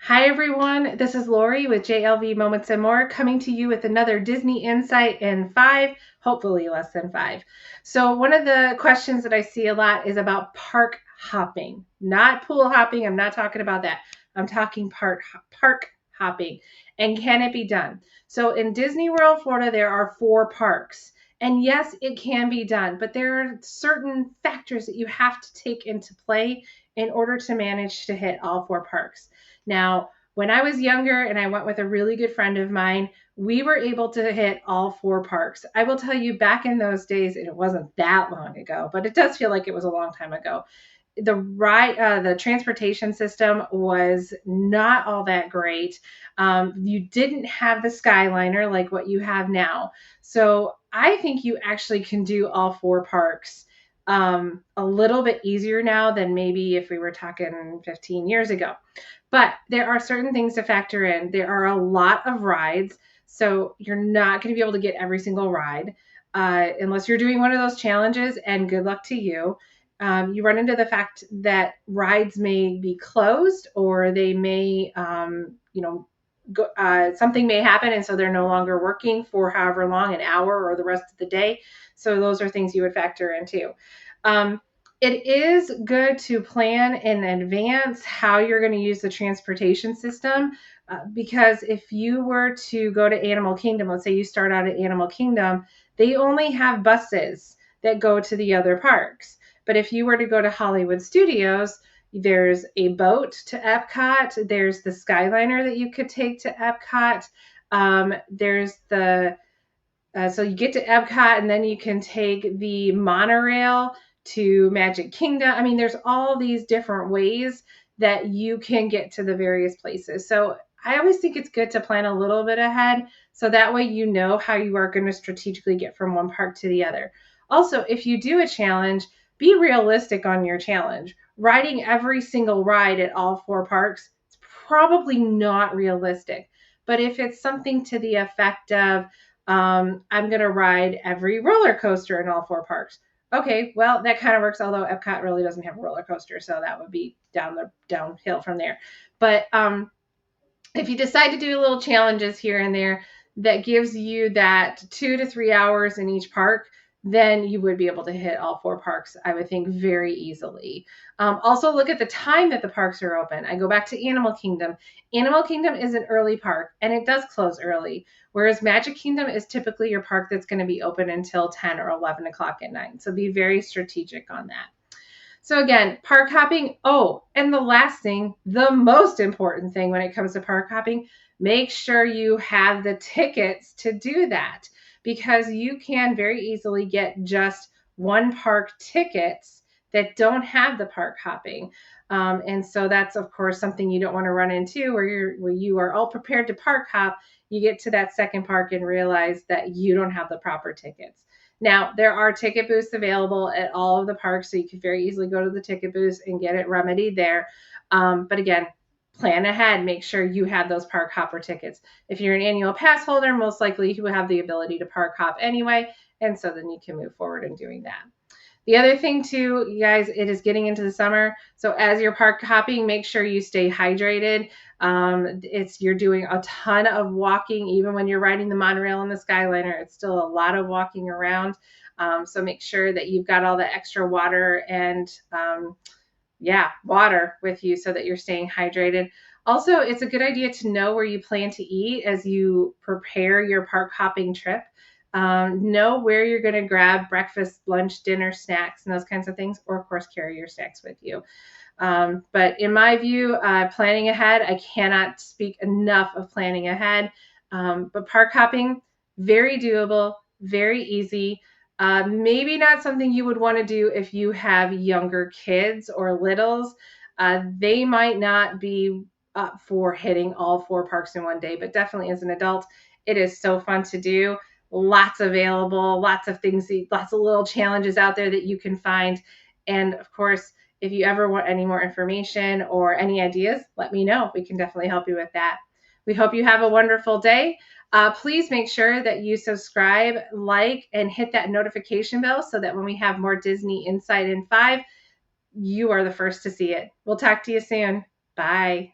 Hi, everyone. This is Lori with JLV Moments and More coming to you with another Disney Insight in 5, hopefully less than 5. So, one of the questions that I see a lot is about park hopping, not pool hopping. I'm not talking about that. I'm talking park hopping. And can it be done? So, in Disney World, Florida, there are 4 parks. And yes, it can be done, but there are certain factors that you have to take into play in order to manage to hit all 4 parks. Now, when I was younger and I went with a really good friend of mine, we were able to hit all 4 parks. I will tell you, back in those days, and it wasn't that long ago, but it does feel like it was a long time ago. The transportation system was not all that great. You didn't have the Skyliner like what you have now. So I think you actually can do all 4 parks a little bit easier now than maybe if we were talking 15 years ago. But there are certain things to factor in. There are a lot of rides, so you're not going to be able to get every single ride unless you're doing one of those challenges, and good luck to you. You run into the fact that rides may be closed or they may, something may happen and so they're no longer working for however long, an hour or the rest of the day. So those are things you would factor in too. It is good to plan in advance how you're going to use the transportation system because if you were to go to Animal Kingdom, let's say you start out at Animal Kingdom, they only have buses that go to the other parks. But if you were to go to Hollywood Studios, there's a boat to Epcot. There's the Skyliner that you could take to Epcot. There's the so you get to Epcot and then you can take the monorail to Magic Kingdom. I mean, there's all these different ways that you can get to the various places. So I always think it's good to plan a little bit ahead so that way you know how you are going to strategically get from one park to the other. Also, if you do a challenge, be realistic on your challenge. Riding every single ride at all 4 parks is probably not realistic. But if it's something to the effect of, I'm going to ride every roller coaster in all 4 parks. Okay, well, that kind of works, although Epcot really doesn't have a roller coaster, so that would be downhill from there. But if you decide to do little challenges here and there that gives you that 2 to 3 hours in each park, then you would be able to hit all 4 parks, I would think, very easily. Also, look at the time that the parks are open. I go back to Animal Kingdom. Animal Kingdom is an early park, and it does close early, whereas Magic Kingdom is typically your park that's going to be open until 10 or 11 o'clock at night. So be very strategic on that. So again, park hopping. Oh, and the last thing, the most important thing when it comes to park hopping, make sure you have the tickets to do that because you can very easily get just one park tickets that don't have the park hopping. And so that's of course something you don't want to run into where you are all prepared to park hop. You get to that second park and realize that you don't have the proper tickets. Now, there are ticket booths available at all of the parks, so you can very easily go to the ticket booths and get it remedied there. But again, plan ahead. Make sure you have those park hopper tickets. If you're an annual pass holder, most likely you will have the ability to park hop anyway, and so then you can move forward in doing that. The other thing too, you guys, it is getting into the summer. So as you're park hopping, make sure you stay hydrated. You're doing a ton of walking, even when you're riding the monorail and the Skyliner. It's still a lot of walking around. So make sure that you've got all the extra water and water with you so that you're staying hydrated. Also, it's a good idea to know where you plan to eat as you prepare your park hopping trip. Know where you're going to grab breakfast, lunch, dinner, snacks, and those kinds of things, or of course, carry your snacks with you. But in my view, planning ahead, I cannot speak enough of planning ahead. But park hopping, very doable, very easy. Maybe not something you would want to do if you have younger kids or littles. They might not be up for hitting all 4 parks in one day, but definitely as an adult, it is so fun to do. Lots available, lots of things, lots of little challenges out there that you can find. And of course, if you ever want any more information or any ideas, let me know. We can definitely help you with that. We hope you have a wonderful day. Please make sure that you subscribe, like, and hit that notification bell so that when we have more Disney Insight in 5, you are the first to see it. We'll talk to you soon. Bye.